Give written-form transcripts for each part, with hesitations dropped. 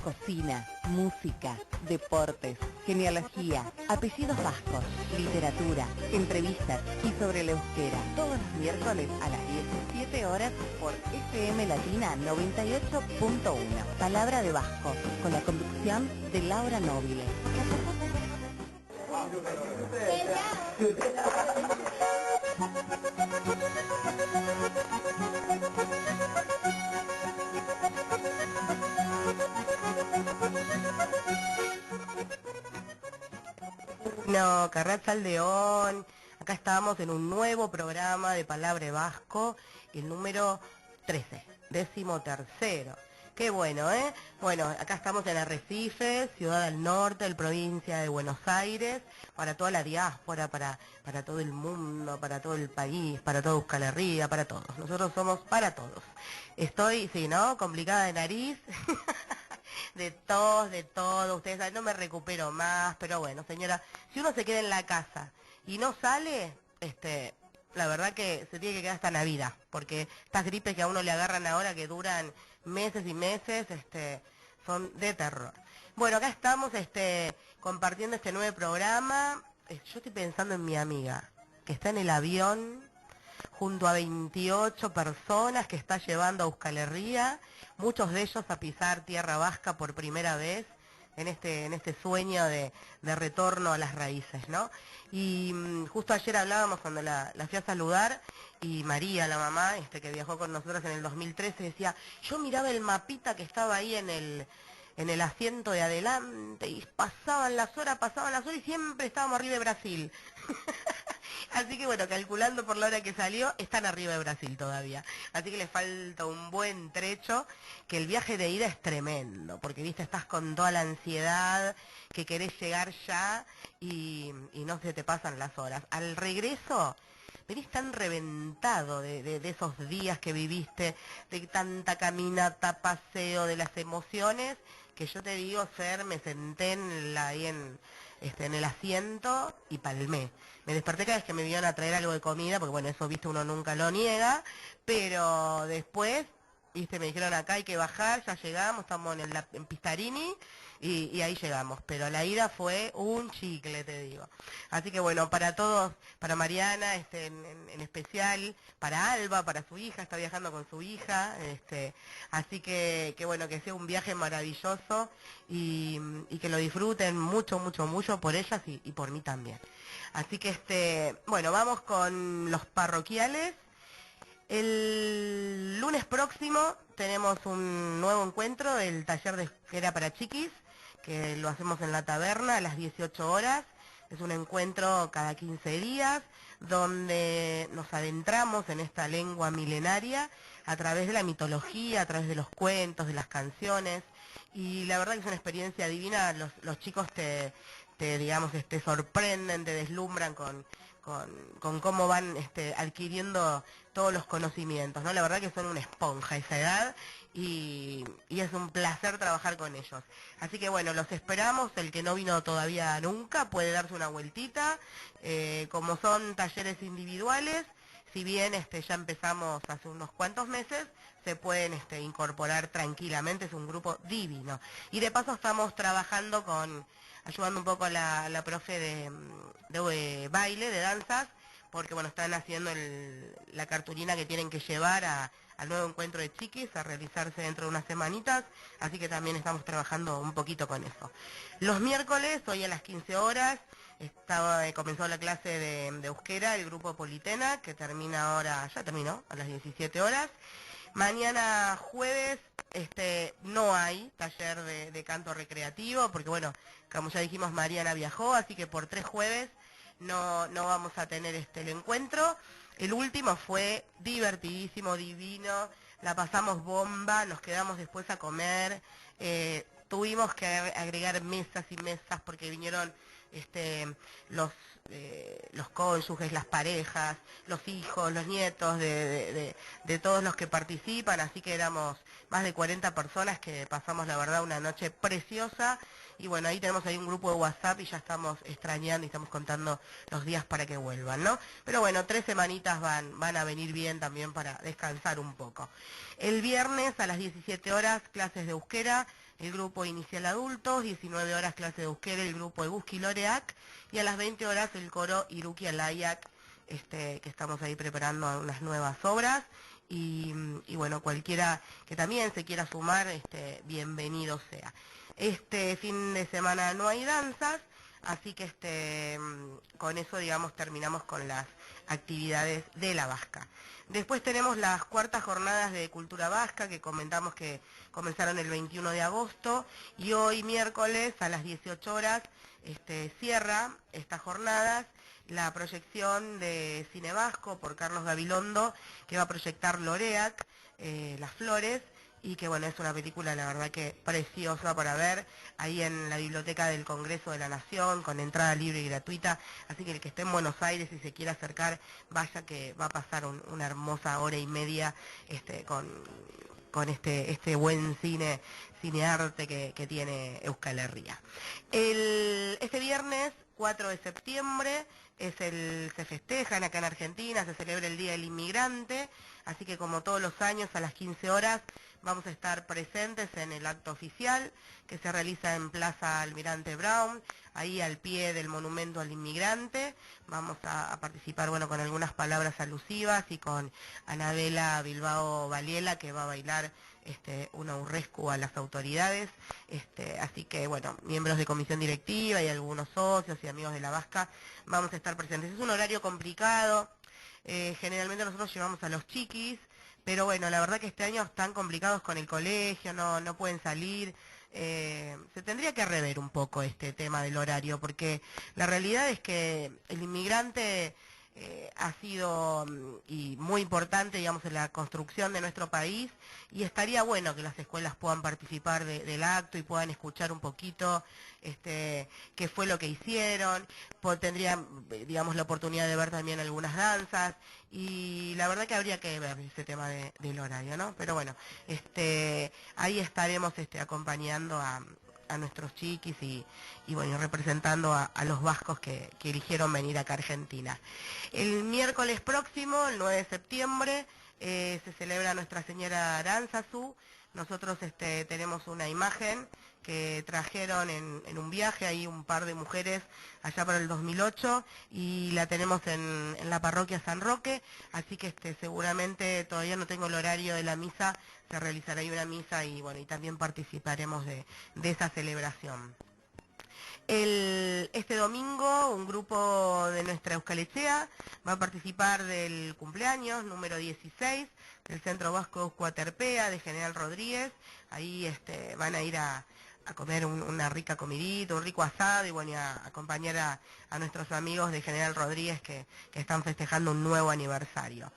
cocina, música, deportes, genealogía, apellidos vascos, literatura, entrevistas y sobre la euskera. Todos los miércoles a las 17 horas por FM Latina 98.1. Palabra de Vasco, con la conducción de Laura Nobile. No, Carratzaldeón, acá estamos en un nuevo programa de Palabra de Vasco, el número 13, 13º. Qué bueno, ¿eh? Bueno, acá estamos en Arrecife, Ciudad del Norte, en provincia de Buenos Aires, para toda la diáspora, para todo el mundo, para todo el país, para toda Euskal Herria, para todos. Nosotros somos para todos. Estoy, sí, ¿no? Complicada de nariz. De todo, ustedes saben, no me recupero más, pero bueno, señora, si uno se queda en la casa y no sale, la verdad que se tiene que quedar hasta Navidad, porque estas gripes que a uno le agarran ahora, que duran meses y meses, son de terror. Bueno, acá estamos, compartiendo este nuevo programa. Yo estoy pensando en mi amiga, que está en el avión, junto a 28 personas que está llevando a Euskal Herria, muchos de ellos a pisar tierra vasca por primera vez en este sueño de retorno a las raíces, ¿no? Y justo ayer hablábamos cuando la fui a saludar, y María, la mamá, que viajó con nosotros en el 2013, decía, yo miraba el mapita que estaba ahí en el asiento de adelante, y pasaban las horas, y siempre estábamos arriba de Brasil. Así que bueno, calculando por la hora que salió, están arriba de Brasil todavía. Así que les falta un buen trecho, que el viaje de ida es tremendo, porque viste, estás con toda la ansiedad, que querés llegar ya y no se te pasan las horas. Al regreso, venís tan reventado de esos días que viviste, de tanta caminata, paseo, de las emociones, que yo te digo, Fer, me senté ahí en el asiento y palmé. Me desperté cada vez que me vinieron a traer algo de comida, porque bueno, eso, viste, uno nunca lo niega, pero después, viste, me dijeron acá hay que bajar, ya llegamos, estamos en Pistarini, y ahí llegamos, pero la ida fue un chicle, te digo. Así que bueno, para todos, para Mariana, en especial, para Alba, para su hija, está viajando con su hija, así que bueno, que sea un viaje maravilloso y que lo disfruten mucho, mucho, mucho por ellas y por mí también. Así que bueno, vamos con los parroquiales. El lunes próximo tenemos un nuevo encuentro del taller de euskera para chiquis, que lo hacemos en la taberna a las 18 horas. Es un encuentro cada 15 días, donde nos adentramos en esta lengua milenaria a través de la mitología, a través de los cuentos, de las canciones, y la verdad que es una experiencia divina. Los chicos digamos, te sorprenden, te deslumbran con cómo van adquiriendo todos los conocimientos, ¿no? La verdad que son una esponja a esa edad, y es un placer trabajar con ellos. Así que bueno, los esperamos. El que no vino todavía nunca puede darse una vueltita. Como son talleres individuales, si bien ya empezamos hace unos cuantos meses, se pueden incorporar tranquilamente. Es un grupo divino. Y de paso estamos trabajando ayudando un poco a la profe de baile, de danzas, porque bueno, están haciendo la cartulina que tienen que llevar al nuevo encuentro de chiquis, a realizarse dentro de unas semanitas, así que también estamos trabajando un poquito con eso. Los miércoles, hoy a las 15 horas, comenzó la clase de euskera, el grupo Politena, que termina ahora, ya terminó, a las 17 horas. Mañana jueves, no hay taller de canto recreativo, porque bueno, como ya dijimos, Mariana viajó, así que por 3 jueves no vamos a tener el encuentro. El último fue divertidísimo, divino, la pasamos bomba, nos quedamos después a comer, tuvimos que agregar mesas y mesas porque vinieron los cónyuges, las parejas, los hijos, los nietos de todos los que participan, así que éramos más de 40 personas que pasamos, la verdad, una noche preciosa, y bueno, ahí tenemos ahí un grupo de WhatsApp y ya estamos extrañando y estamos contando los días para que vuelvan, ¿no? Pero bueno, 3 semanitas van a venir bien también para descansar un poco. El viernes a las 17 horas, clases de euskera, el grupo inicial adultos, 19 horas clase de euskera, el grupo Eguski Loreak, y a las 20 horas el coro Iruki Alayak, que estamos ahí preparando unas nuevas obras. Y bueno, cualquiera que también se quiera sumar, bienvenido sea. Este fin de semana no hay danzas, así que con eso, digamos, terminamos con las actividades de la Vasca. Después tenemos las cuartas jornadas de cultura vasca que comentamos que comenzaron el 21 de agosto y hoy miércoles a las 18 horas cierra estas jornadas la proyección de Cine Vasco por Carlos Gabilondo, que va a proyectar Loreak, Las Flores, y que bueno, es una película la verdad que preciosa para ver, ahí en la Biblioteca del Congreso de la Nación, con entrada libre y gratuita, así que el que esté en Buenos Aires y se quiera acercar, vaya que va a pasar una hermosa hora y media con este buen cinearte que tiene Euskal Herria. Este viernes 4 de septiembre se festejan acá en Argentina, se celebra el Día del Inmigrante, así que como todos los años a las 15 horas vamos a estar presentes en el acto oficial que se realiza en Plaza Almirante Brown, ahí al pie del monumento al inmigrante. Vamos a participar, bueno, con algunas palabras alusivas y con Anabela Bilbao Valiela, que va a bailar una urrescu a las autoridades, así que bueno, miembros de comisión directiva y algunos socios y amigos de la Vasca vamos a estar presentes. Es un horario complicado, generalmente nosotros llevamos a los chiquis, pero bueno, la verdad que este año están complicados con el colegio, no pueden salir. Se tendría que rever un poco este tema del horario, porque la realidad es que el inmigrante ha sido y muy importante, digamos, en la construcción de nuestro país, y estaría bueno que las escuelas puedan participar del acto y puedan escuchar un poquito qué fue lo que hicieron, tendrían, digamos, la oportunidad de ver también algunas danzas, y la verdad que habría que ver ese tema del horario, ¿no? Pero bueno, ahí estaremos acompañando a nuestros chiquis y bueno, representando a los vascos que eligieron venir acá a Argentina. El miércoles próximo, el 9 de septiembre, se celebra Nuestra Señora Aránzazu. Nosotros tenemos una imagen que trajeron en un viaje, ahí un par de mujeres allá para el 2008, y la tenemos en la parroquia San Roque, así que seguramente todavía no tengo el horario de la misa, se realizará ahí una misa y bueno, y también participaremos de esa celebración. Este domingo un grupo de nuestra Euskalechea va a participar del cumpleaños número 16 del Centro Vasco Euskuaterpea de General Rodríguez. Ahí van a ir a comer una rica comidita, un rico asado y bueno, y a acompañar a nuestros amigos de General Rodríguez que están festejando un nuevo aniversario.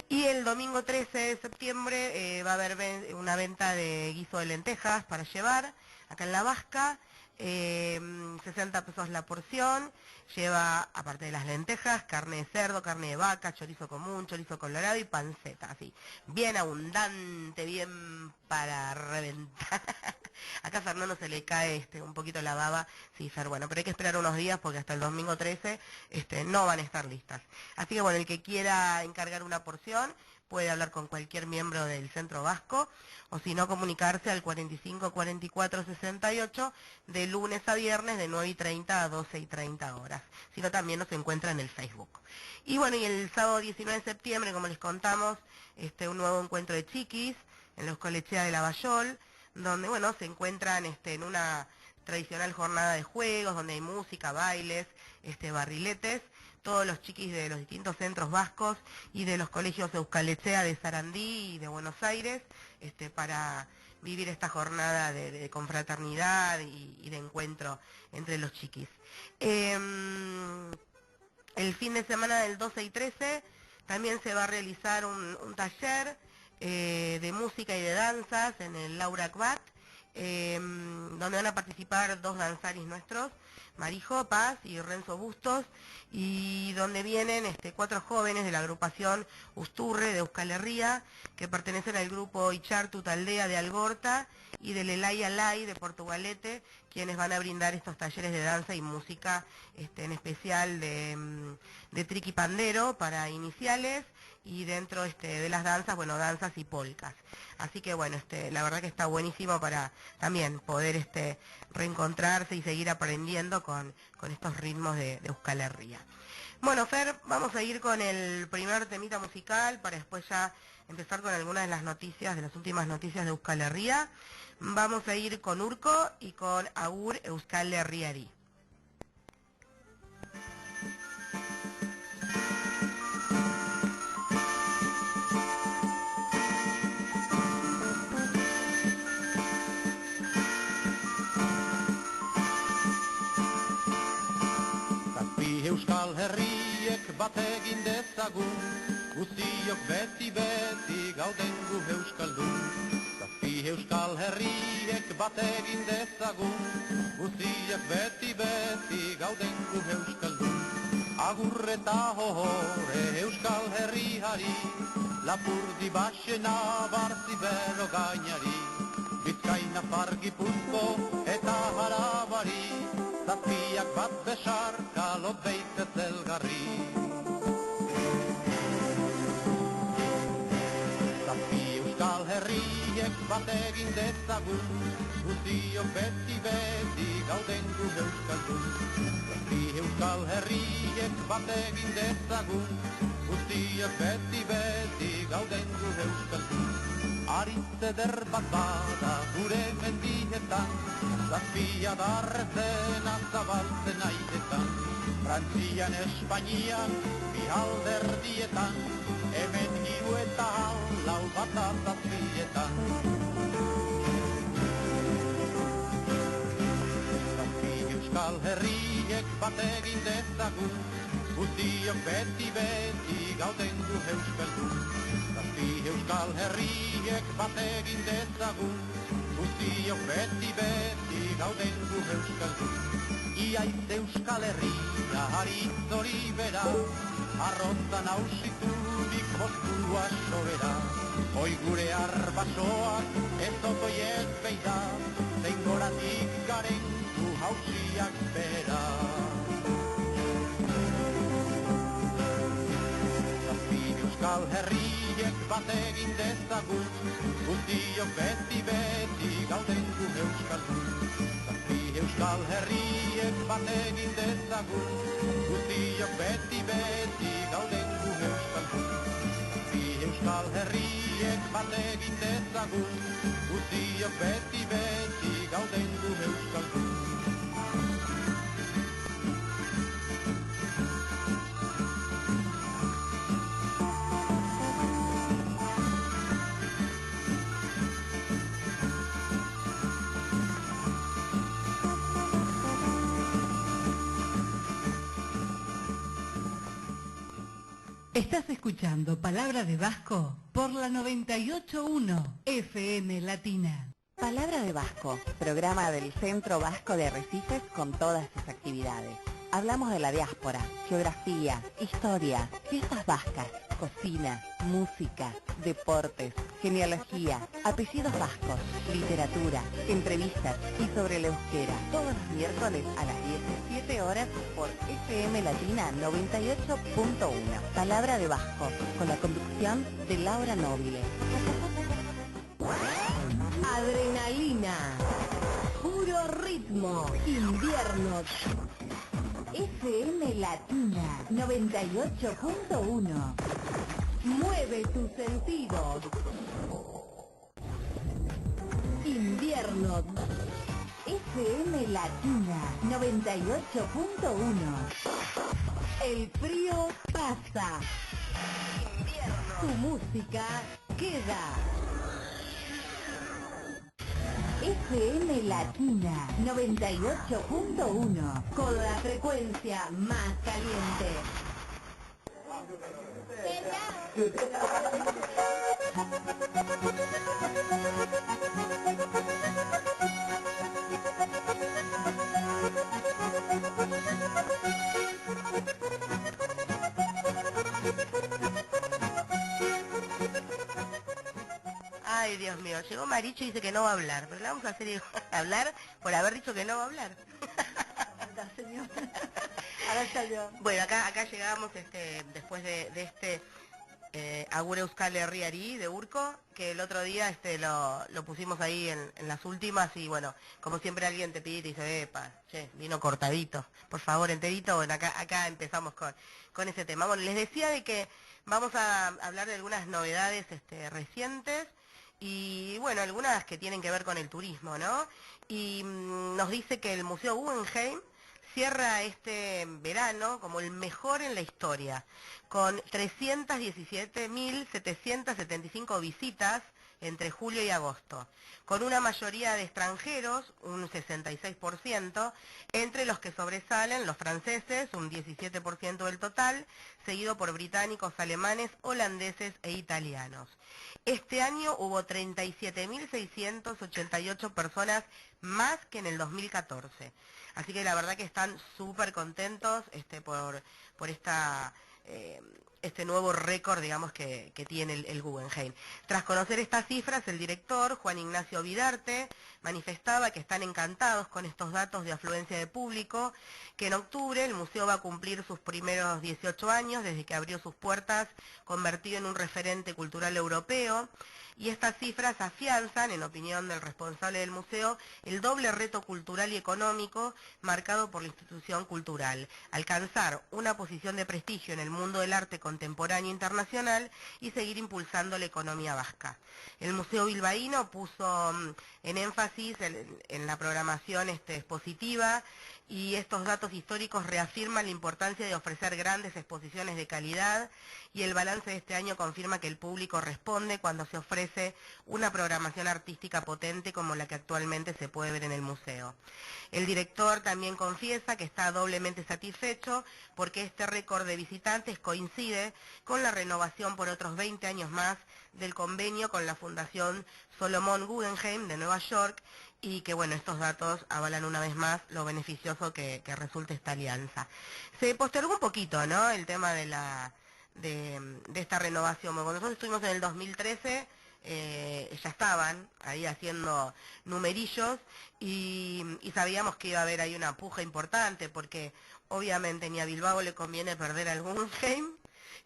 Y el domingo 13 de septiembre va a haber una venta de guiso de lentejas para llevar acá en La Vasca. 60 pesos la porción, lleva, aparte de las lentejas, carne de cerdo, carne de vaca, chorizo común, chorizo colorado y panceta, así, bien abundante, bien para reventar. Acá a Fernando se le cae un poquito la baba, sí, Fer, bueno, pero hay que esperar unos días porque hasta el domingo 13 no van a estar listas. Así que bueno, el que quiera encargar una porción puede hablar con cualquier miembro del Centro Vasco o si no comunicarse al 45 44 68 de lunes a viernes de 9:30 a 12:30 horas. Si no, también nos encuentra en el Facebook. Y bueno, y el sábado 19 de septiembre, como les contamos, un nuevo encuentro de chiquis en los Colechea de Lavallol, donde bueno, se encuentran en una tradicional jornada de juegos, donde hay música, bailes, barriletes, todos los chiquis de los distintos centros vascos y de los colegios Euskalechea de Sarandí y de Buenos Aires, para vivir esta jornada de confraternidad y de encuentro entre los chiquis. El fin de semana del 12 y 13 también se va a realizar un taller de música y de danzas en el Laura Akbat, donde van a participar 2 danzaris nuestros, Marijo Paz y Renzo Bustos, y donde vienen 4 jóvenes de la agrupación Usturre de Euskal Herria, que pertenecen al grupo Ichartu Taldea de Algorta y del Elay Alay de Portugalete, quienes van a brindar estos talleres de danza y música, en especial de triqui pandero para iniciales, y dentro de las danzas, bueno, danzas y polcas. Así que bueno, la verdad que está buenísimo para también poder reencontrarse y seguir aprendiendo con estos ritmos de Euskal Herria. Bueno, Fer, vamos a ir con el primer temita musical para después ya empezar con algunas de las noticias, de las últimas noticias de Euskal Herria. Vamos a ir con Urko y con Agur Euskal Herriari. Euskal Herriek bat egin dezagun, guztiok beti gauden gu euskaldun. Zazpi Euskal Herriek bat egin dezagun, guztiok beti gauden gu euskaldun. Agur eta ohore Euskal Herriari, Lapurdi Baxena barzi bero gainari, Bizkaina Gipuzko eta Harabari, Zazpiak bat besarka lot beitez elgarri. Zazpi Euskal Herriek bat egin dezagun, guztiok beti gauden gu euskaldun. Zazpi Euskal Herriek bat egin dezagun, guztiok beti gauden gu euskaldun. Aritz eder bat bada gure mendietan, Zazpia darrezena zabaltzen aidetan. Frantzian, Espainian, bi alderdietan, hemen hiru eta lau bat zazpietan. Zazpi Euskal Herriek bat egin dezagun, guztiok beti gauden gu euskaldun. Zazpi Euskal Herriek bat egin dezagun, guztiok beti gauden gu euskaldun. Iaiz Euskal Herria haritz hori bera, arrotan hausiturik bosturua sobera. Hoi gure arbasoak ez otoi ez beida, zein goratik garen gu hausiak bera. Zazpi Euskal Herriek bat egin dezagun, guztiok beti gauden gu euskaldun. Zazpi Euskal Herriek bat egin dezagun, guztiok beti gauden gu euskaldun. Zazpi Euskal Herriek bat egin dezagun, guztiok beti gauden gu euskaldun. Estás escuchando Palabra de Vasco por la 98.1 FM Latina. Palabra de Vasco, programa del Centro Vasco de Arrecifes con todas sus actividades. Hablamos de la diáspora, geografía, historia, fiestas vascas, cocina, música, deportes, genealogía, apellidos vascos, literatura, entrevistas y sobre la euskera. Todos los miércoles a las 17 horas por FM Latina 98.1. Palabra de Vasco, con la conducción de Laura Nobile. Adrenalina, puro ritmo, invierno. FM Latina 98.1. Mueve tus sentidos. Invierno. FM Latina 98.1. El frío pasa. Invierno. Tu música queda. FM Latina 98.1, con la frecuencia más caliente. Ay, Dios mío, llegó Maricho y dice que no va a hablar, pero le vamos a hacer hablar por haber dicho que no va a hablar. Señor. Ahora salió. Bueno, acá llegamos después de este Agur Euskal Herriari de Urco, que el otro día lo pusimos ahí en las últimas y bueno, como siempre alguien te pide y te dice, epa, che, vino cortadito, por favor, enterito. Bueno, acá empezamos con ese tema. Bueno, les decía de que vamos a hablar de algunas novedades recientes y bueno, algunas que tienen que ver con el turismo, ¿no? Y nos dice que el Museo Guggenheim cierra este verano como el mejor en la historia, con 317.775 visitas entre julio y agosto, con una mayoría de extranjeros, un 66%, entre los que sobresalen los franceses, un 17% del total, seguido por británicos, alemanes, holandeses e italianos. Este año hubo 37.688 personas más que en el 2014. Así que la verdad que están súper contentos por este nuevo récord, digamos, que tiene el Guggenheim. Tras conocer estas cifras, el director, Juan Ignacio Vidarte, manifestaba que están encantados con estos datos de afluencia de público, que en octubre el museo va a cumplir sus primeros 18 años desde que abrió sus puertas, convertido en un referente cultural europeo, y estas cifras afianzan, en opinión del responsable del museo, el doble reto cultural y económico marcado por la institución cultural: alcanzar una posición de prestigio en el mundo del arte contemporáneo internacional y seguir impulsando la economía vasca. El Museo Bilbaíno puso en énfasis en la programación expositiva, y estos datos históricos reafirman la importancia de ofrecer grandes exposiciones de calidad, y el balance de este año confirma que el público responde cuando se ofrece una programación artística potente como la que actualmente se puede ver en el museo. El director también confiesa que está doblemente satisfecho porque este récord de visitantes coincide con la renovación por otros 20 años más del convenio con la Fundación Solomon Guggenheim de Nueva York, y que bueno, estos datos avalan una vez más lo beneficioso que resulta esta alianza. Se postergó un poquito, ¿no?, el tema de esta renovación. Cuando nosotros estuvimos en el 2013, ya estaban ahí haciendo numerillos y sabíamos que iba a haber ahí una puja importante, porque obviamente ni a Bilbao le conviene perder al Guggenheim,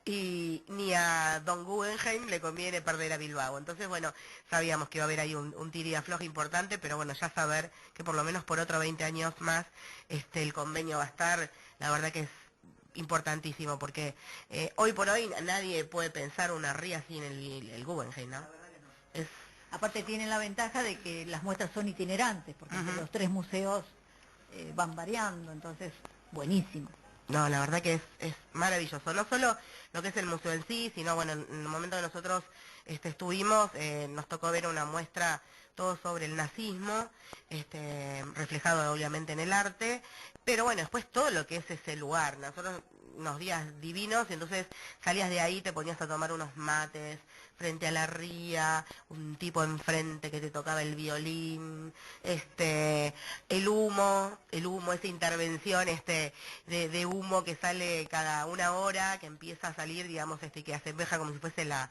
y ni a Don Guggenheim le conviene perder a Bilbao. Entonces, bueno, sabíamos que iba a haber ahí un tira y afloje importante, pero bueno, ya saber que por lo menos por otros 20 años más el convenio va a estar, la verdad que es importantísimo, porque hoy por hoy nadie puede pensar una ría sin el Guggenheim, ¿no? Es... Aparte tienen la ventaja de que las muestras son itinerantes, porque los tres museos van variando, entonces buenísimo. No, la verdad que es maravilloso. No solo lo que es el museo en sí, sino bueno, en el momento que nosotros estuvimos, nos tocó ver una muestra todo sobre el nazismo, reflejado obviamente en el arte, pero bueno, después todo lo que es ese lugar. Nosotros unos días divinos, y entonces salías de ahí, te ponías a tomar unos mates frente a la ría, un tipo enfrente que te tocaba el violín, el humo, esa intervención de humo que sale cada una hora, que empieza a salir, digamos, que asemeja como si fuese la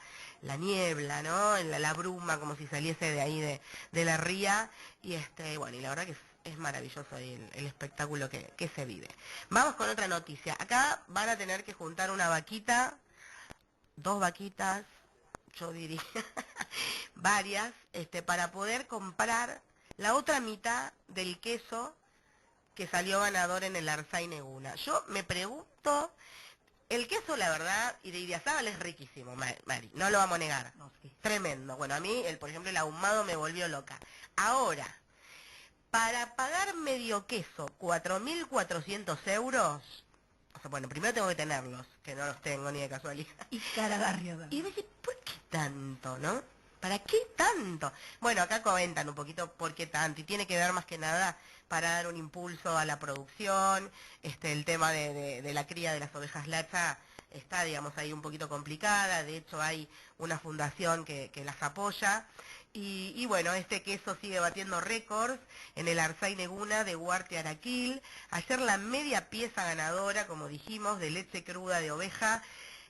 niebla, ¿no?, la bruma, como si saliese de ahí de la ría, y bueno, y la verdad que es maravilloso el espectáculo que se vive. Vamos con otra noticia. Acá van a tener que juntar una vaquita, 2 vaquitas, yo diría, varias, para poder comprar la otra mitad del queso que salió ganador en el Arsay Neguna. Yo me pregunto, el queso, la verdad, y de Idiazábal es riquísimo, Mari, no lo vamos a negar. No, sí. Tremendo. Bueno, a mí, por ejemplo, el ahumado me volvió loca. Ahora, para pagar medio queso, 4.400 euros, o sea, bueno, primero tengo que tenerlos, que no los tengo ni de casualidad. Y Caragarria. Y me dice, ¿por qué tanto, no? ¿Para qué tanto? Bueno, acá comentan un poquito por qué tanto, y tiene que ver más que nada para dar un impulso a la producción, el tema de la cría de las ovejas lacha está, digamos, ahí un poquito complicada. De hecho hay una fundación que las apoya, y bueno, este queso sigue batiendo récords en el Arsay Neguna de Huarte Araquil. Ayer la media pieza ganadora, como dijimos, de leche cruda de oveja,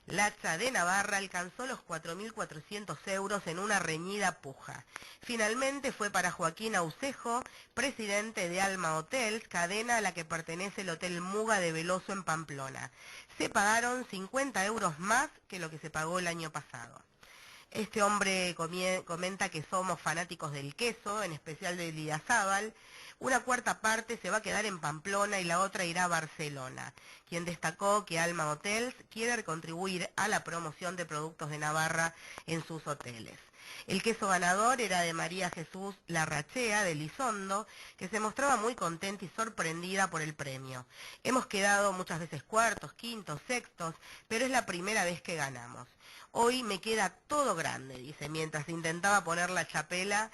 Lacha de Navarra alcanzó los 4.400 euros en una reñida puja. Finalmente fue para Joaquín Aucejo, presidente de Alma Hotels, cadena a la que pertenece el Hotel Muga de Veloso en Pamplona. Se pagaron 50 euros más que lo que se pagó el año pasado. Este hombre comenta que somos fanáticos del queso, en especial del Idiazábal. Una cuarta parte se va a quedar en Pamplona y la otra irá a Barcelona, quien destacó que Alma Hotels quiere contribuir a la promoción de productos de Navarra en sus hoteles. El queso ganador era de María Jesús Larrachea, de Lizondo, que se mostraba muy contenta y sorprendida por el premio. Hemos quedado muchas veces cuartos, quintos, sextos, pero es la primera vez que ganamos. Hoy me queda todo grande, dice, mientras intentaba poner la chapela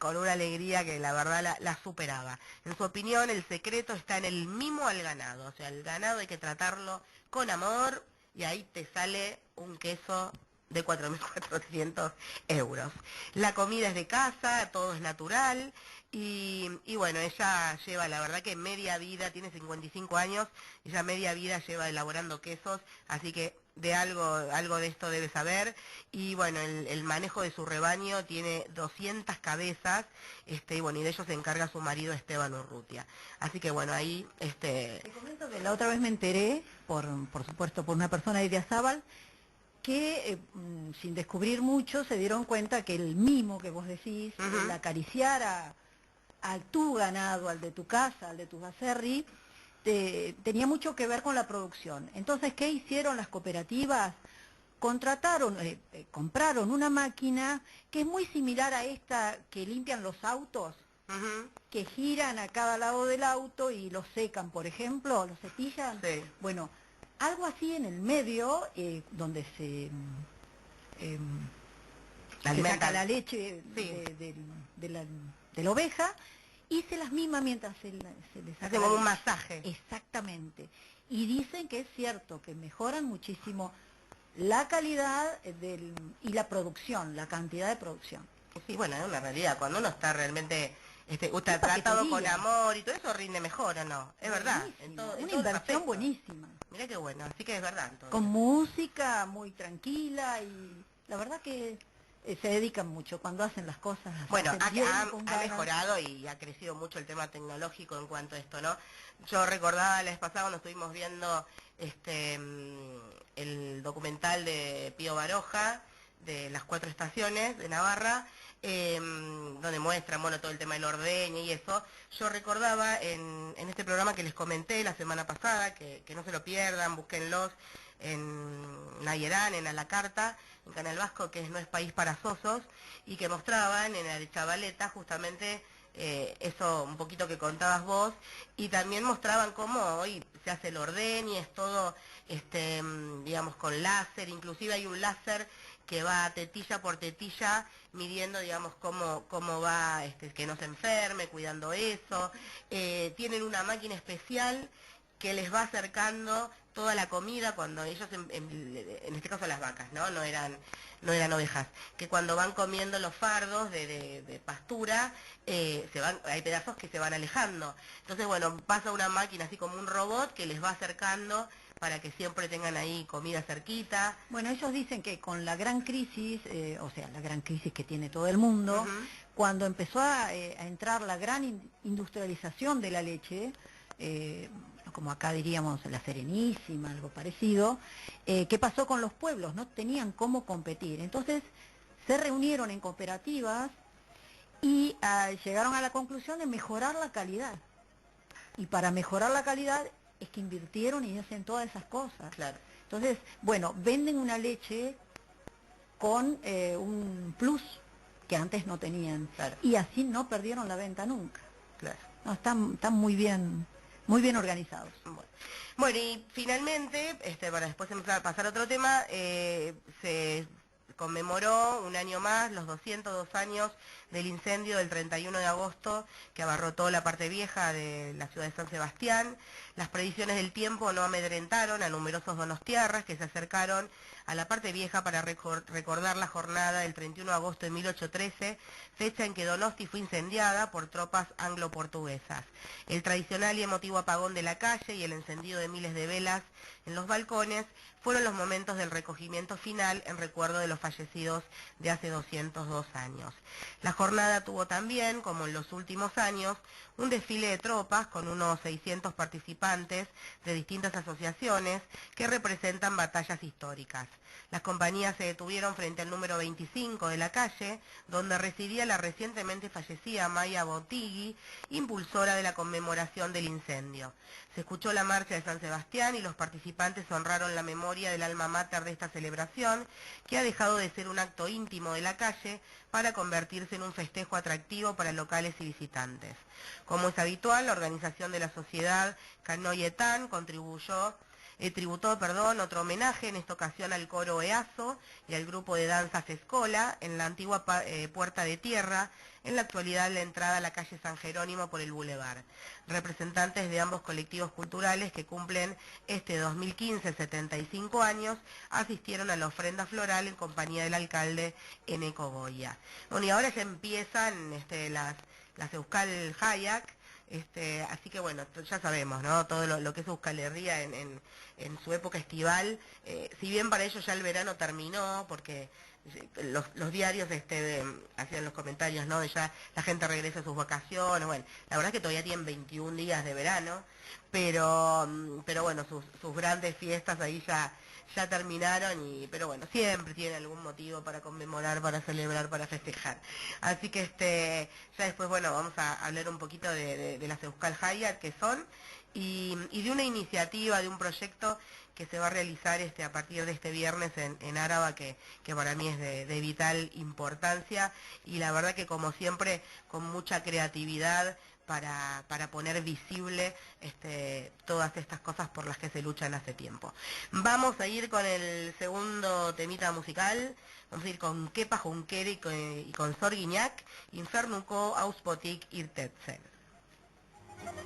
con una alegría que la verdad la superaba. En su opinión, el secreto está en el mimo al ganado, o sea, el ganado hay que tratarlo con amor y ahí te sale un queso de 4.400 euros. La comida es de casa, todo es natural y bueno, ella lleva, la verdad que media vida, tiene 55 años, ella media vida lleva elaborando quesos, así que de algo de esto debe saber. Y bueno, el manejo de su rebaño tiene 200 cabezas, y bueno, y de ellos se encarga su marido Esteban Urrutia. Así que bueno, ahí Te comento que la otra vez me enteré, por supuesto, por una persona de Idiazábal, que sin descubrir mucho se dieron cuenta que el mimo que vos decís, el acariciar a tu ganado, al de tu casa, al de tu acerri, tenía mucho que ver con la producción. Entonces, ¿qué hicieron las cooperativas? Compraron una máquina que es muy similar a esta que limpian los autos, que giran a cada lado del auto y los secan, por ejemplo, los cepillan. Sí. Bueno, algo así en el medio, donde se saca la leche de la oveja y se las mima mientras se les saca. Hace como un masaje. Exactamente. Y dicen que es cierto, que mejoran muchísimo la calidad y la producción, la cantidad de producción. Sí, bueno, es una realidad. Cuando uno está realmente paquetería. tratado con amor y todo eso, rinde mejor, ¿o no? Es verdad. Una inversión buenísima. Mirá qué bueno, así que es verdad. Entonces. Con música muy tranquila y la verdad que se dedican mucho cuando hacen las cosas. Bueno, ha ha mejorado y ha crecido mucho el tema tecnológico en cuanto a esto, ¿no? Yo recordaba la vez pasada cuando estuvimos viendo el documental de Pío Baroja, de las 4 estaciones de Navarra, donde muestran, bueno, todo el tema del ordeño y eso. Yo recordaba en este programa que les comenté la semana pasada, que no se lo pierdan, búsquenlos en Nayerán, en A la Carta, en Canal Vasco, que No es País para Sosos, y que mostraban en la de Chavaleta justamente eso un poquito que contabas vos, y también mostraban cómo hoy se hace el ordeño, es todo, digamos, con láser, inclusive hay un láser que va tetilla por tetilla midiendo, digamos, cómo va, que no se enferme, cuidando eso. Tienen una máquina especial que les va acercando toda la comida cuando ellos, en este caso las vacas, no eran ovejas, que cuando van comiendo los fardos de pastura, hay pedazos que se van alejando. Entonces, bueno, pasa una máquina así como un robot que les va acercando para que siempre tengan ahí comida cerquita. Bueno, ellos dicen que con la gran crisis, o sea, la gran crisis que tiene todo el mundo, cuando empezó a entrar la gran industrialización de la leche, como acá diríamos la Serenísima, algo parecido, ¿qué pasó con los pueblos? No tenían cómo competir. Entonces se reunieron en cooperativas y llegaron a la conclusión de mejorar la calidad. Y para mejorar la calidad es que invirtieron y hacen todas esas cosas. Claro. Entonces, bueno, venden una leche con un plus que antes no tenían. Claro. Y así no perdieron la venta nunca. Claro. No, están muy bien organizados. Bueno, y finalmente, para después empezar a pasar a otro tema, se conmemoró un año más los 202 años del incendio del 31 de agosto que abarrotó la parte vieja de la ciudad de San Sebastián. Las predicciones del tiempo no amedrentaron a numerosos donostiarras que se acercaron a la parte vieja para recordar la jornada del 31 de agosto de 1813, fecha en que Donosti fue incendiada por tropas anglo-portuguesas. El tradicional y emotivo apagón de la calle y el encendido de miles de velas en los balcones fueron los momentos del recogimiento final en recuerdo de los fallecidos de hace 202 años. La jornada tuvo también, como en los últimos años, un desfile de tropas con unos 600 participantes de distintas asociaciones que representan batallas históricas. Las compañías se detuvieron frente al número 25 de la calle, donde residía la recientemente fallecida Maya Botigui, impulsora de la conmemoración del incendio. Se escuchó la marcha de San Sebastián y los participantes honraron la memoria del alma mater de esta celebración, que ha dejado de ser un acto íntimo de la calle para convertirse en un festejo atractivo para locales y visitantes. Como es habitual, la organización de la sociedad Canoyetán tributó otro homenaje, en esta ocasión al coro EASO y al grupo de danzas Escola, en la antigua Puerta de Tierra, en la actualidad la entrada a la calle San Jerónimo por el Boulevard. Representantes de ambos colectivos culturales que cumplen este 2015 75 años asistieron a la ofrenda floral en compañía del alcalde Eneco Goya. Bueno, y ahora ya empiezan las Euskal Hayak. Así que bueno, ya sabemos, ¿no? Todo lo que es Euskal Herria en su época estival, si bien para ellos ya el verano terminó, porque los diarios hacían los comentarios, ¿no? De ya la gente regresa a sus vacaciones, bueno, la verdad es que todavía tienen 21 días de verano, pero bueno, sus grandes fiestas ahí ya terminaron, pero bueno, siempre tienen algún motivo para conmemorar, para celebrar, para festejar. Así que ya después, bueno, vamos a hablar un poquito de las Euskal Hayak, que son, y de una iniciativa, de un proyecto que se va a realizar a partir de este viernes en Áraba, que para mí es de vital importancia, y la verdad que como siempre, con mucha creatividad, para poner visible todas estas cosas por las que se luchan hace tiempo. Vamos a ir con el segundo temita musical, vamos a ir con Kepa Junkeri y con Sor Guiñac, Infernuko Auspotik Irtetzen. Mañana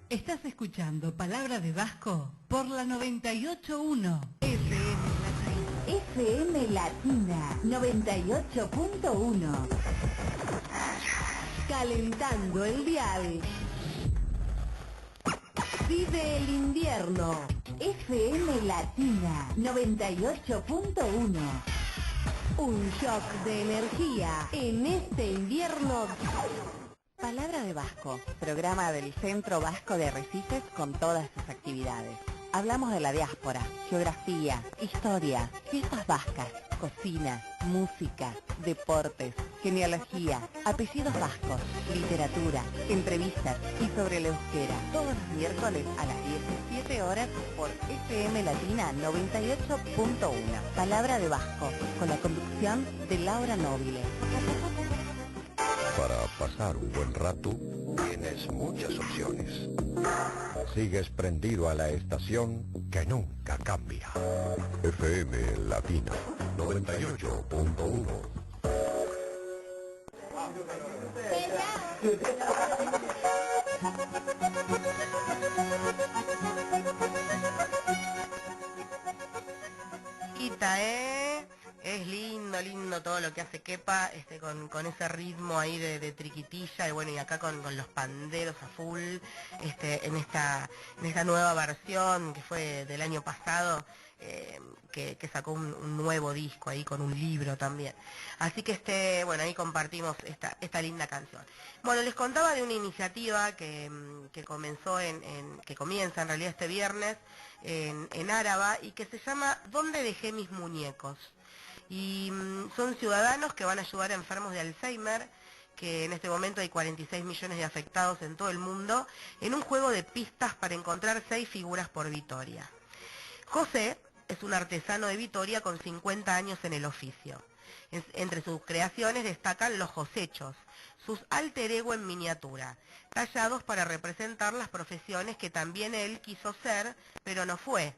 Estás escuchando Palabra de Vasco por la 98.1 FM Latina 98.1. Calentando el dial. Vive el invierno. FM Latina 98.1. Un shock de energía en este invierno. Palabra de Vasco, programa del Centro Vasco de Arrecifes con todas sus actividades. Hablamos de la diáspora, geografía, historia, fiestas vascas, cocina, música, deportes, genealogía, apellidos vascos, literatura, entrevistas y sobre la euskera. Todos los miércoles a las 17 horas por FM Latina 98.1. Palabra de Vasco, con la conducción de Laura Nobile. Para pasar un buen rato, tienes muchas opciones. Sigues prendido a la estación que nunca cambia. FM Latina 98.1. Es lindo, lindo todo lo que hace Kepa, con ese ritmo ahí de triquitilla, y bueno, y acá con los panderos a full, en esta nueva versión que fue del año pasado, que sacó un nuevo disco ahí con un libro también. Así que bueno, ahí compartimos esta linda canción. Bueno, les contaba de una iniciativa que comienza en realidad este viernes en Áraba, y que se llama ¿Dónde dejé mis muñecos? Y son ciudadanos que van a ayudar a enfermos de Alzheimer, que en este momento hay 46 millones de afectados en todo el mundo, en un juego de pistas para encontrar 6 figuras por Vitoria. José es un artesano de Vitoria con 50 años en el oficio. Entre sus creaciones destacan los josechos, sus alter ego en miniatura, tallados para representar las profesiones que también él quiso ser, pero no fue.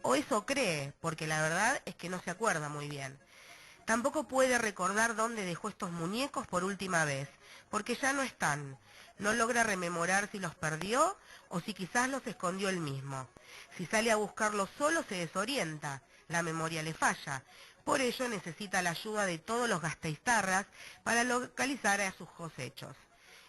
O eso cree, porque la verdad es que no se acuerda muy bien. Tampoco puede recordar dónde dejó estos muñecos por última vez, porque ya no están. No logra rememorar si los perdió o si quizás los escondió él mismo. Si sale a buscarlos solo se desorienta, la memoria le falla. Por ello necesita la ayuda de todos los gasteiztarras para localizar a sus cosechos.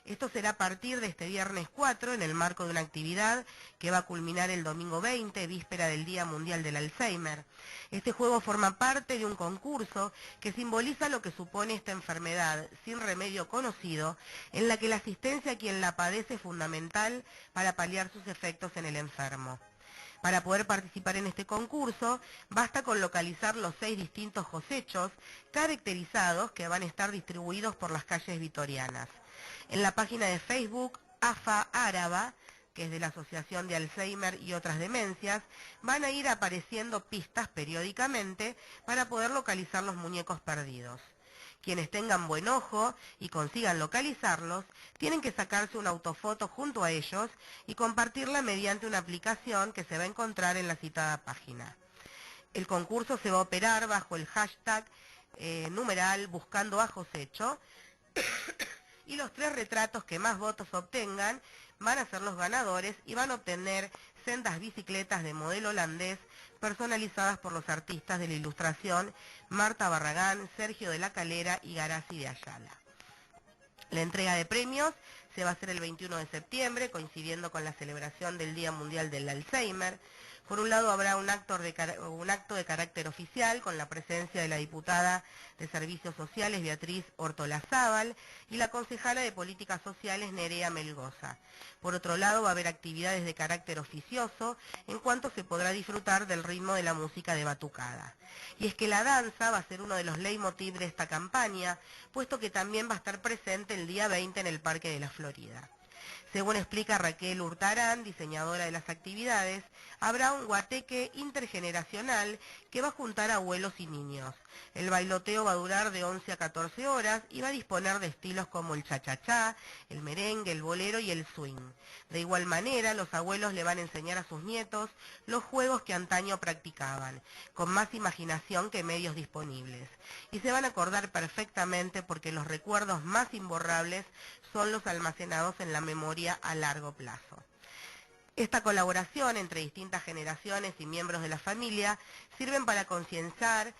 Esto será a partir de este viernes 4 en el marco de una actividad que va a culminar el domingo 20, víspera del Día Mundial del Alzheimer. Este juego forma parte de un concurso que simboliza lo que supone esta enfermedad sin remedio conocido, en la que la asistencia a quien la padece es fundamental para paliar sus efectos en el enfermo. Para poder participar en este concurso, basta con localizar los 6 distintos cosechos caracterizados que van a estar distribuidos por las calles vitorianas. En la página de Facebook AFA Áraba, que es de la Asociación de Alzheimer y otras demencias, van a ir apareciendo pistas periódicamente para poder localizar los muñecos perdidos. Quienes tengan buen ojo y consigan localizarlos, tienen que sacarse una autofoto junto a ellos y compartirla mediante una aplicación que se va a encontrar en la citada página. El concurso se va a operar bajo el hashtag numeral buscando a Josecho, y los 3 retratos que más votos obtengan van a ser los ganadores y van a obtener sendas bicicletas de modelo holandés personalizadas por los artistas de la ilustración Marta Barragán, Sergio de la Calera y Garasi de Ayala. La entrega de premios se va a hacer el 21 de septiembre, coincidiendo con la celebración del Día Mundial del Alzheimer. Por un lado habrá un acto de carácter oficial con la presencia de la diputada de Servicios Sociales Beatriz Ortolazábal y la concejala de Políticas Sociales Nerea Melgoza. Por otro lado va a haber actividades de carácter oficioso en cuanto se podrá disfrutar del ritmo de la música de batucada. Y es que la danza va a ser uno de los leitmotiv de esta campaña, puesto que también va a estar presente el día 20 en el Parque de la Florida. Según explica Raquel Hurtarán, diseñadora de las actividades, habrá un guateque intergeneracional que va a juntar a abuelos y niños. El bailoteo va a durar de 11 a 14 horas y va a disponer de estilos como el cha-cha-cha, el merengue, el bolero y el swing. De igual manera, los abuelos le van a enseñar a sus nietos los juegos que antaño practicaban, con más imaginación que medios disponibles. Y se van a acordar perfectamente porque los recuerdos más imborrables son los almacenados en la memoria a largo plazo. Esta colaboración entre distintas generaciones y miembros de la familia sirven para concienciar,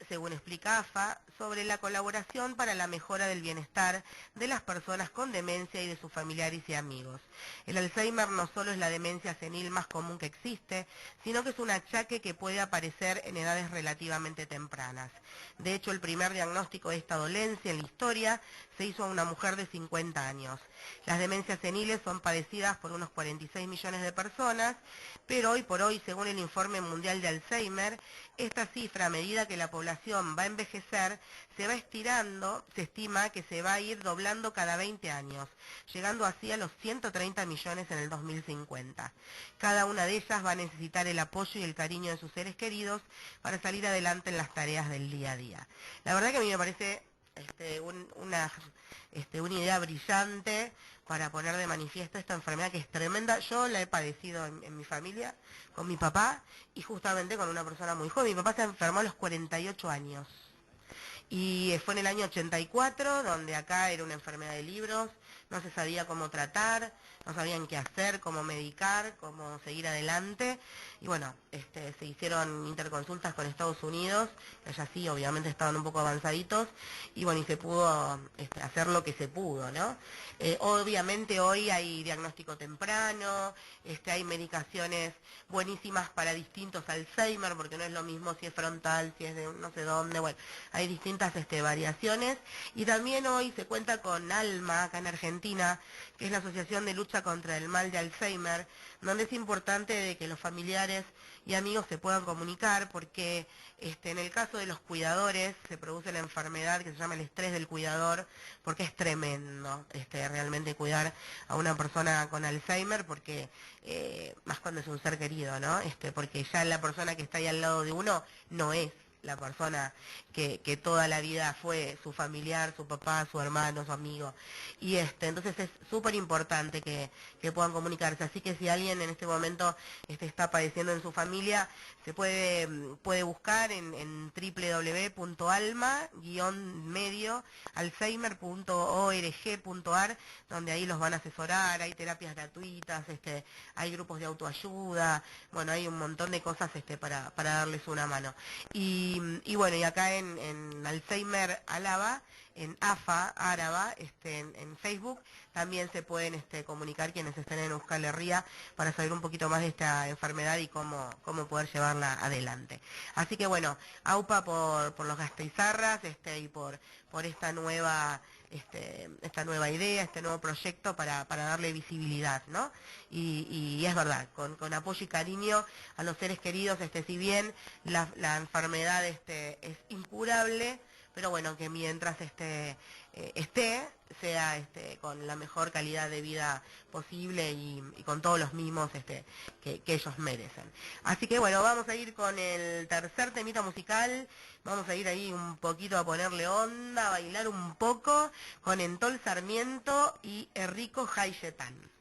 según explica AFA, sobre la colaboración para la mejora del bienestar de las personas con demencia y de sus familiares y amigos. El Alzheimer no solo es la demencia senil más común que existe, sino que es un achaque que puede aparecer en edades relativamente tempranas. De hecho, el primer diagnóstico de esta dolencia en la historia se hizo a una mujer de 50 años. Las demencias seniles son padecidas por unos 46 millones de personas, pero hoy por hoy, según el Informe Mundial de Alzheimer, esta cifra, a medida que la población va a envejecer, se va estirando, se estima que se va a ir doblando cada 20 años, llegando así a los 130 millones en el 2050. Cada una de ellas va a necesitar el apoyo y el cariño de sus seres queridos para salir adelante en las tareas del día a día. La verdad que a mí me parece una idea brillante para poner de manifiesto esta enfermedad que es tremenda. Yo la he padecido en mi familia, con mi papá y justamente con una persona muy joven. Mi papá se enfermó a los 48 años y fue en el año 84, donde acá era una enfermedad de libros, no se sabía cómo tratar, no sabían qué hacer, cómo medicar, cómo seguir adelante. Y bueno, se hicieron interconsultas con Estados Unidos, que allá sí, obviamente estaban un poco avanzaditos, y bueno, y se pudo hacer lo que se pudo, ¿no? Obviamente hoy hay diagnóstico temprano, hay medicaciones buenísimas para distintos Alzheimer, porque no es lo mismo si es frontal, si es de no sé dónde, bueno, hay distintas variaciones. Y también hoy se cuenta con ALMA, acá en Argentina, que es la Asociación de Lucha contra el Mal de Alzheimer, donde es importante de que los familiares y amigos se puedan comunicar, porque en el caso de los cuidadores se produce la enfermedad que se llama el estrés del cuidador, porque es tremendo realmente cuidar a una persona con Alzheimer, porque más cuando es un ser querido, ¿no? Porque ya la persona que está ahí al lado de uno no es la persona que toda la vida fue su familiar, su papá, su hermano, su amigo. Y entonces es súper importante que puedan comunicarse. Así que si alguien en este momento está padeciendo en su familia, se puede buscar en www.alma-alzheimer.org.ar, donde ahí los van a asesorar, hay terapias gratuitas, hay grupos de autoayuda, bueno, hay un montón de cosas para darles una mano. Y bueno, y acá en Alzheimer Álava, en AFA Áraba, en Facebook, también se pueden comunicar quienes estén en Euskal Herria para saber un poquito más de esta enfermedad y cómo poder llevarla adelante. Así que bueno, AUPA por los Gasteizarras y por esta nueva idea, este nuevo proyecto para darle visibilidad, ¿no? Y es verdad, con apoyo y cariño a los seres queridos, si bien la enfermedad es incurable, pero bueno, que mientras sea con la mejor calidad de vida posible y con todos los mimos que ellos merecen. Así que bueno, vamos a ir con el tercer temita musical, vamos a ir ahí un poquito a ponerle onda, a bailar un poco con Entol Sarmiento y Enrico Jaisetán.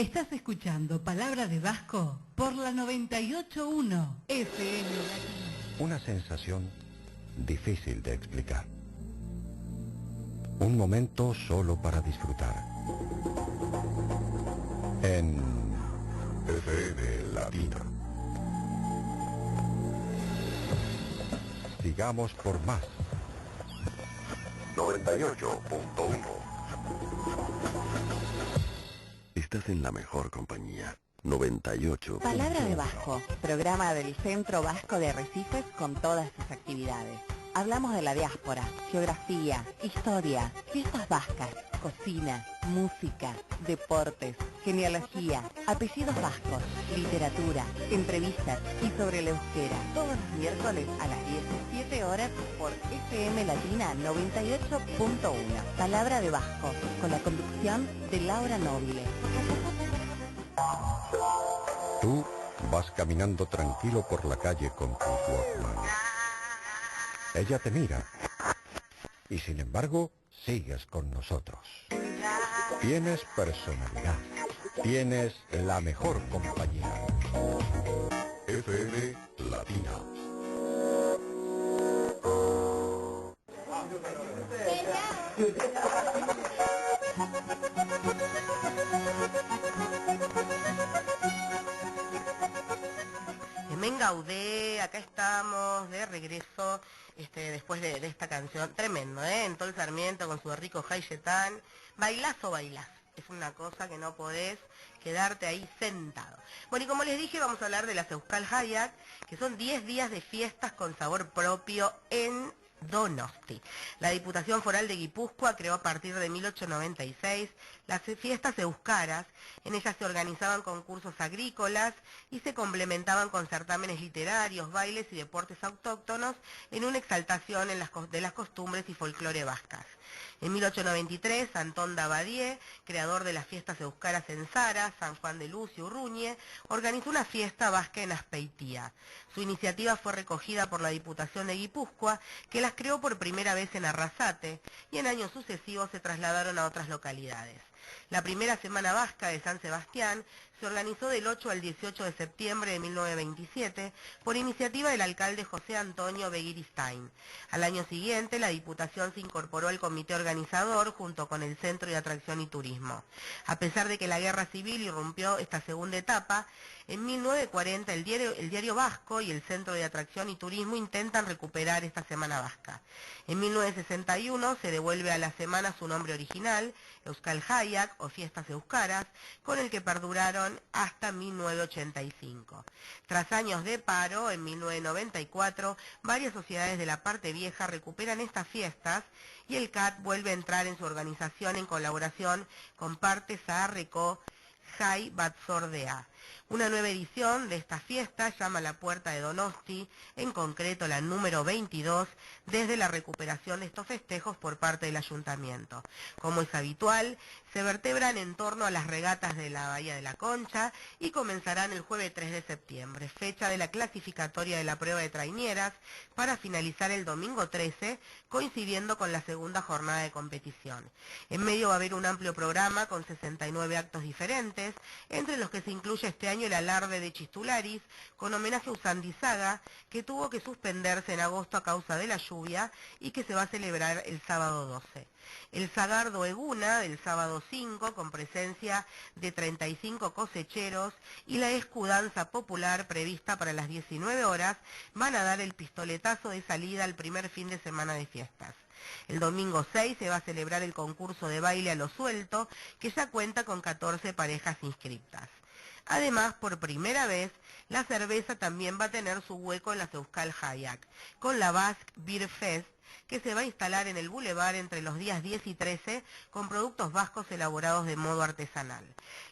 Estás escuchando Palabra de Vasco por la 98.1 FM Latina. Una sensación difícil de explicar. Un momento solo para disfrutar. En FM Latina. Sigamos por más. 98.1. Estás en la mejor compañía. 98. Palabra de Vasco, programa del Centro Vasco de Arrecifes con todas sus actividades. Hablamos de la diáspora, geografía, historia, fiestas vascas, cocina, música, deportes, genealogía, apellidos vascos, literatura, entrevistas y sobre el euskera. Todos los miércoles a las 17 horas por FM Latina 98.1. Palabra de Vasco, con la conducción de Laura Nobile. Tú vas caminando tranquilo por la calle con tu Walkman. Ella te mira y sin embargo sigues con nosotros. Tienes personalidad, tienes la mejor compañía. FM Latina. Gaudé, acá estamos de regreso después de esta canción, tremendo, en todo el Sarmiento con su rico Jayetán. Bailás o bailás, es una cosa que no podés quedarte ahí sentado. Bueno, y como les dije, vamos a hablar de las Euskal Hayak, que son 10 días de fiestas con sabor propio en Donosti. La Diputación Foral de Guipúzcoa creó a partir de 1896 las fiestas euskaras. En ellas se organizaban concursos agrícolas y se complementaban con certámenes literarios, bailes y deportes autóctonos en una exaltación de las costumbres y folclore vascas. En 1893, Antón Dabadie, creador de las fiestas euskaras en Zara, San Juan de Luz y Urruñe, organizó una fiesta vasca en Azpeitia. Su iniciativa fue recogida por la Diputación de Guipúzcoa, que las creó por primera vez en Arrasate, y en años sucesivos se trasladaron a otras localidades. La primera Semana Vasca de San Sebastián se organizó del 8 al 18 de septiembre de 1927 por iniciativa del alcalde José Antonio Begiristain. Al año siguiente, la Diputación se incorporó al comité organizador junto con el Centro de Atracción y Turismo. A pesar de que la Guerra Civil irrumpió esta segunda etapa, en 1940 el diario Vasco y el Centro de Atracción y Turismo intentan recuperar esta Semana Vasca. En 1961 se devuelve a la semana su nombre original, Euskal Hayak o Fiestas Euskaras, con el que perduraron hasta 1985. Tras años de paro, en 1994, varias sociedades de la parte vieja recuperan estas fiestas y el CAT vuelve a entrar en su organización en colaboración con Parte Zaharreko Jai Batzordea. Una nueva edición de esta fiesta llama La Puerta de Donosti, en concreto la número 22, desde la recuperación de estos festejos por parte del ayuntamiento. Como es habitual, se vertebran en torno a las regatas de la Bahía de la Concha y comenzarán el jueves 3 de septiembre, fecha de la clasificatoria de la prueba de traineras, para finalizar el domingo 13, coincidiendo con la segunda jornada de competición. En medio va a haber un amplio programa con 69 actos diferentes, entre los que se incluye este año el alarde de Chistularis, con homenaje a Usandizaga, que tuvo que suspenderse en agosto a causa de la lluvia y que se va a celebrar el sábado 12. El Sagardo Eguna, del sábado 5, con presencia de 35 cosecheros, y la escudanza popular prevista para las 19 horas, van a dar el pistoletazo de salida al primer fin de semana de fiestas. El domingo 6 se va a celebrar el concurso de baile a lo suelto, que ya cuenta con 14 parejas inscriptas. Además, por primera vez, la cerveza también va a tener su hueco en las Euskal Hayak, con la Basque Beer Fest, que se va a instalar en el Boulevard entre los días 10 y 13 con productos vascos elaborados de modo artesanal.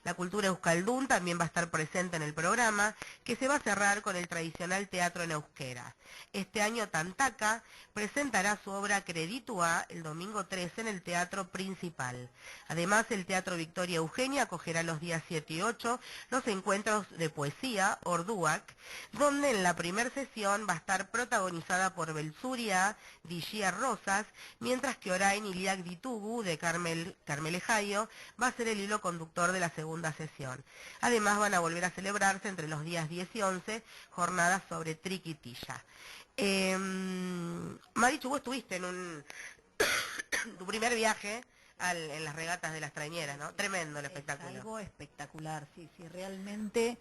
La cultura euskaldun también va a estar presente en el programa, que se va a cerrar con el tradicional teatro en euskera. Este año Tantaka presentará su obra Acreditua el domingo 13 en el Teatro Principal. Además, el Teatro Victoria Eugenia acogerá los días 7 y 8 los encuentros de poesía, Orduak, donde en la primera sesión va a estar protagonizada por Belzuria, DJ Gia Rosas, mientras que Orain Iliac Ditugu, de Carmelejayo, va a ser el hilo conductor de la segunda sesión. Además van a volver a celebrarse entre los días 10 y 11 jornadas sobre triquitilla. Marichu, vos estuviste en tu primer viaje en las regatas de las traiñeras, ¿no? Tremendo el espectáculo. Es algo espectacular, sí, realmente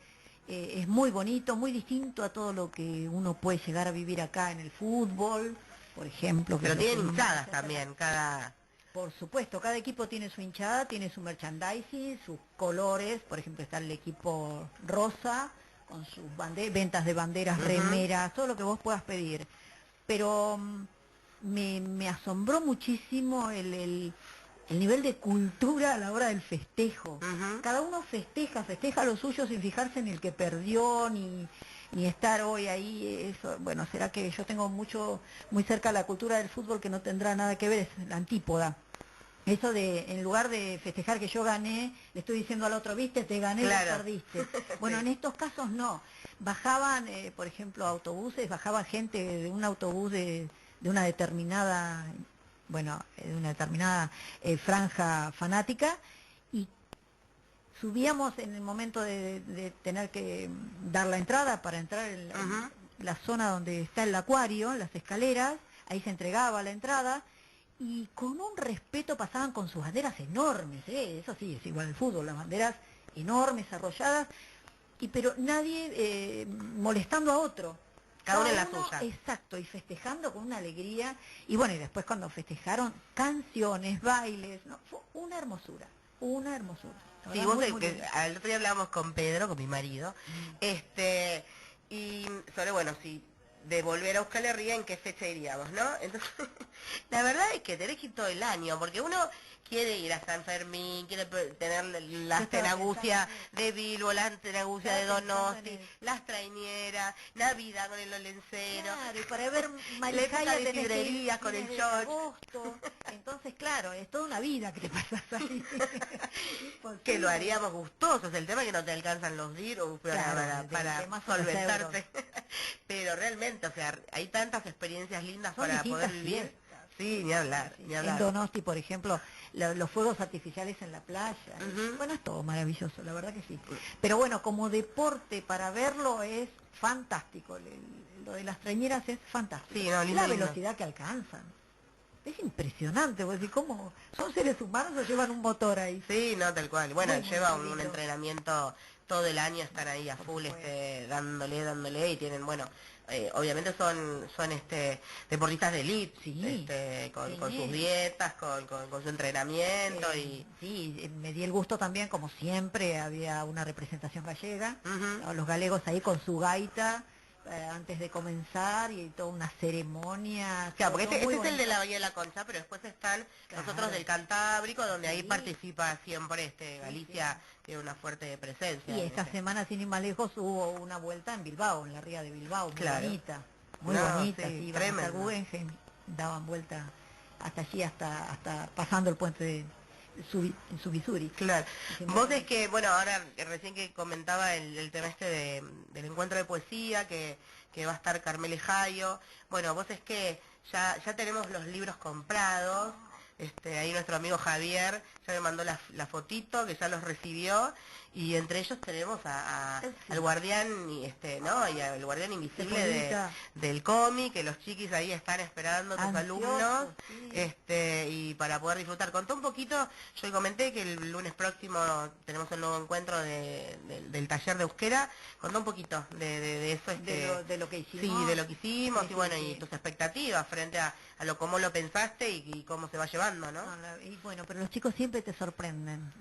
es muy bonito, muy distinto a todo lo que uno puede llegar a vivir acá en el fútbol, por ejemplo. Pero tienen hinchadas también, cada... Por supuesto, cada equipo tiene su hinchada, tiene su merchandising, sus colores, por ejemplo está el equipo rosa, con sus ventas de banderas, remeras, todo lo que vos puedas pedir. Pero me asombró muchísimo el nivel de cultura a la hora del festejo. Cada uno festeja lo suyo sin fijarse en el que perdió, ni estar hoy ahí. Eso, bueno, será que yo tengo muy cerca la cultura del fútbol que no tendrá nada que ver, es la antípoda. Eso de, en lugar de festejar que yo gané, le estoy diciendo al otro, viste, te gané, claro. Te perdiste. Bueno, en estos casos no. Bajaban, por ejemplo, autobuses, bajaba gente de un autobús de una determinada, franja fanática, y subíamos en el momento de tener que dar la entrada para entrar en la zona donde está el acuario, las escaleras, ahí se entregaba la entrada, y con un respeto pasaban con sus banderas enormes, eso sí, es igual el fútbol, las banderas enormes, arrolladas, pero nadie molestando a otro. Cada uno en la suya. Exacto, y festejando con una alegría. Y bueno, y después cuando festejaron, canciones, bailes, ¿no? Fue una hermosura, una hermosura. Sí, vos que al otro día hablábamos con Pedro, con mi marido, y sobre, bueno, si de volver a Euskal Herria, ¿en qué fecha iríamos, no? Entonces, la verdad es que tenés que ir todo el año, porque uno quiere ir a San Fermín, quiere tener las tenagucias de Bilbo, las tenagucias de Donosti, las traiñeras, Navidad con el Olencero. Claro, y para ver Marijaya de sidrerías con el agosto. Entonces, claro, es toda una vida que te pasas ahí. Que lo haríamos gustosos, el tema es que no te alcanzan los DIR para solventarte. Pero realmente, o sea, hay tantas experiencias lindas para poder vivir. Fiestas. Sí, ni hablar, ni hablar. En Donosti, por ejemplo, los fuegos artificiales en la playa. Bueno, es todo maravilloso, la verdad que sí. Pero bueno, como deporte para verlo es fantástico. Lo de las traiñeras es fantástico. Sí, no, la velocidad que alcanzan. Es impresionante, pues, ¿y cómo? ¿Son seres humanos o llevan un motor ahí? Sí, no, tal cual. Bueno, lleva muy un entrenamiento todo el año, están ahí a full, dándole, y tienen, bueno, obviamente son deportistas de elite, con sus dietas, con su entrenamiento y... Sí, me di el gusto también, como siempre, había una representación gallega, los galegos ahí con su gaita, antes de comenzar, y toda una ceremonia. Claro, porque este es el de la Bahía de la Concha, pero después están los otros del Cantábrico, donde ahí participa siempre Galicia, tiene una fuerte presencia. Y esta semana, sin ir más lejos, hubo una vuelta en Bilbao, en la ría de Bilbao, muy bonita, sí, iban hasta Guggenheim, daban vuelta hasta allí, hasta pasando el puente en Subisuri. Claro. Vos es que, bueno, ahora recién que comentaba el tema del encuentro de poesía, que va a estar Carmelejayo, bueno, vos es que ya tenemos los libros comprados, ahí nuestro amigo Javier ya me mandó la fotito, que ya los recibió, y entre ellos tenemos al guardián, ¿no? Y al guardián invisible del cómic, que los chiquis ahí están esperando, tus alumnos, y para poder disfrutar. Contó un poquito, yo comenté que el lunes próximo tenemos un nuevo encuentro del taller de euskera, contó un poquito de eso. De lo que hicimos. Sí, de lo que hicimos, y bueno, y tus expectativas frente a cómo lo pensaste y cómo se va llevando, ¿no? Y bueno, pero los chicos siempre te sorprenden.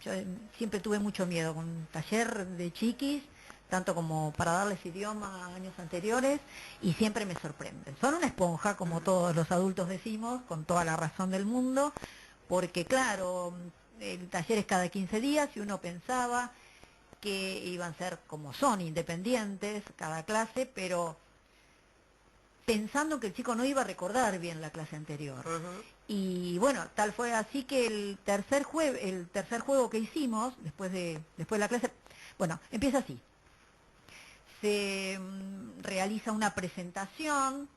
Yo siempre tuve mucho miedo con un taller de chiquis, tanto como para darles idioma años anteriores, y siempre me sorprenden. Son una esponja, como todos los adultos decimos, con toda la razón del mundo, porque claro, el taller es cada 15 días y uno pensaba que iban a ser como son, independientes, cada clase, pero pensando que el chico no iba a recordar bien la clase anterior. Y bueno, tal fue así que el tercer juego que hicimos, después de la clase, bueno, empieza así. Se realiza una presentación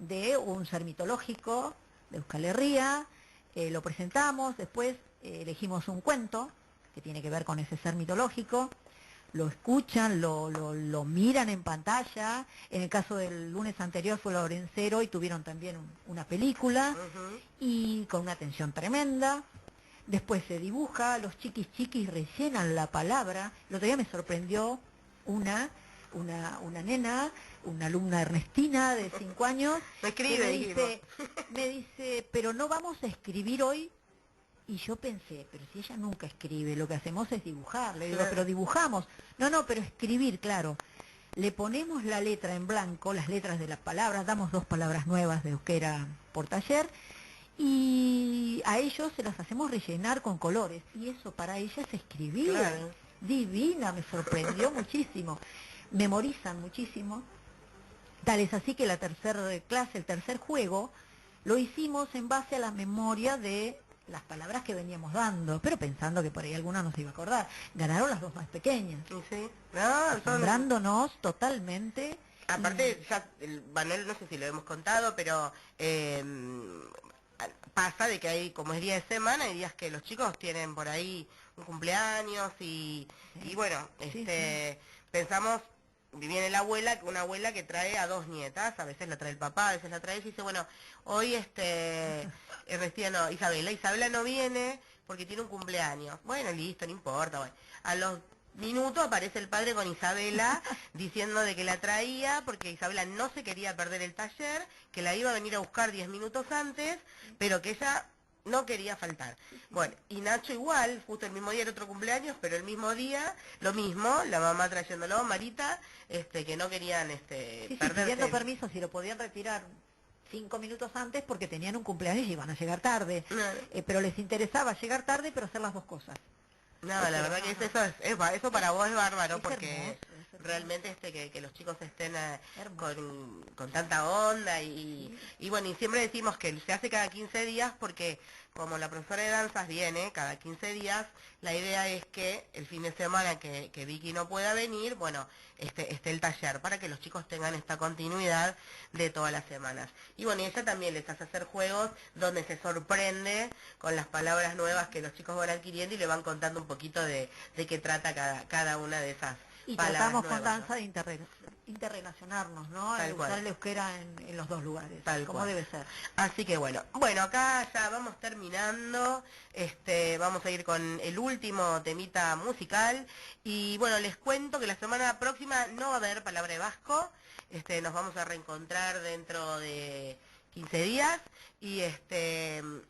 de un ser mitológico de Euskal Herria, lo presentamos, después elegimos un cuento que tiene que ver con ese ser mitológico, lo escuchan, lo miran en pantalla. En el caso del lunes anterior fue Lorencero y tuvieron también una película y con una atención tremenda. Después se dibuja, los chiquis rellenan la palabra. El otro día me sorprendió una nena, una alumna Ernestina de 5 años, Me escribe, me dice, pero no vamos a escribir hoy. Y yo pensé, pero si ella nunca escribe, lo que hacemos es dibujar. Le digo, Claro. pero dibujamos. No, pero escribir, claro. Le ponemos la letra en blanco, las letras de las palabras, damos 2 palabras nuevas de euskera por taller, y a ellos se las hacemos rellenar con colores. Y eso para ella es escribir. Claro. Divina, me sorprendió muchísimo. Memorizan muchísimo. Tal es así que la tercera clase, el tercer juego, lo hicimos en base a la memoria de las palabras que veníamos dando, pero pensando que por ahí alguna nos iba a acordar. Ganaron las 2 más pequeñas, Sí. No, son... asombrándonos totalmente. Aparte, ya, Manuel, no sé si lo hemos contado, pero pasa de que hay, como es día de semana, hay días que los chicos tienen por ahí un cumpleaños y bueno, pensamos, viene la abuela, una abuela que trae a 2 nietas, a veces la trae el papá, a veces la trae ella, y dice, bueno, hoy Isabela no viene porque tiene un cumpleaños. Bueno, listo, no importa, bueno. A los minutos aparece el padre con Isabela diciendo de que la traía porque Isabela no se quería perder el taller, que la iba a venir a buscar 10 minutos antes, pero que ella no quería faltar. Bueno, y Nacho igual, justo el mismo día era otro cumpleaños, pero el mismo día, lo mismo, la mamá trayéndolo, Marita, que no querían perderse. Pidiendo permiso si lo podían retirar 5 minutos antes porque tenían un cumpleaños y iban a llegar tarde. Claro. Pero les interesaba llegar tarde pero hacer las 2 cosas. No, la verdad que eso para vos es bárbaro, Es porque hermoso, es hermoso. realmente que los chicos estén Hermoso. con tanta onda y bueno, y siempre decimos que se hace cada 15 días porque como la profesora de danzas viene cada 15 días, la idea es que el fin de semana que Vicky no pueda venir, bueno, esté el taller para que los chicos tengan esta continuidad de todas las semanas. Y bueno, y ella también les hace hacer juegos donde se sorprende con las palabras nuevas que los chicos van adquiriendo y le van contando un poquito de qué trata cada una de esas Y palabras tratamos nuevas, con danza de interrelacionarnos, ¿no? Tal Usar cual. el euskera en los 2 lugares, Tal como cual. debe ser. Así que bueno, acá ya vamos terminando, vamos a ir con el último temita musical y bueno, les cuento que la semana próxima no va a haber palabra de vasco, nos vamos a reencontrar dentro de 15 días y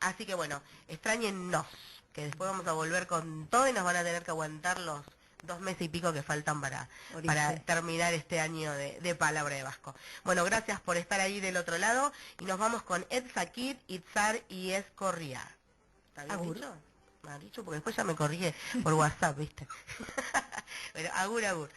así que bueno, extrañennos, que después vamos a volver con todo y nos van a tener que aguantar los 2 meses y pico que faltan para terminar este año de palabra de vasco. Bueno, gracias por estar ahí del otro lado y nos vamos con Ed Zakir, Itzar y Escorría. ¿Está bien Agur. dicho? Me ha dicho porque después ya me corrige por WhatsApp, ¿viste? Pero agur. Agur.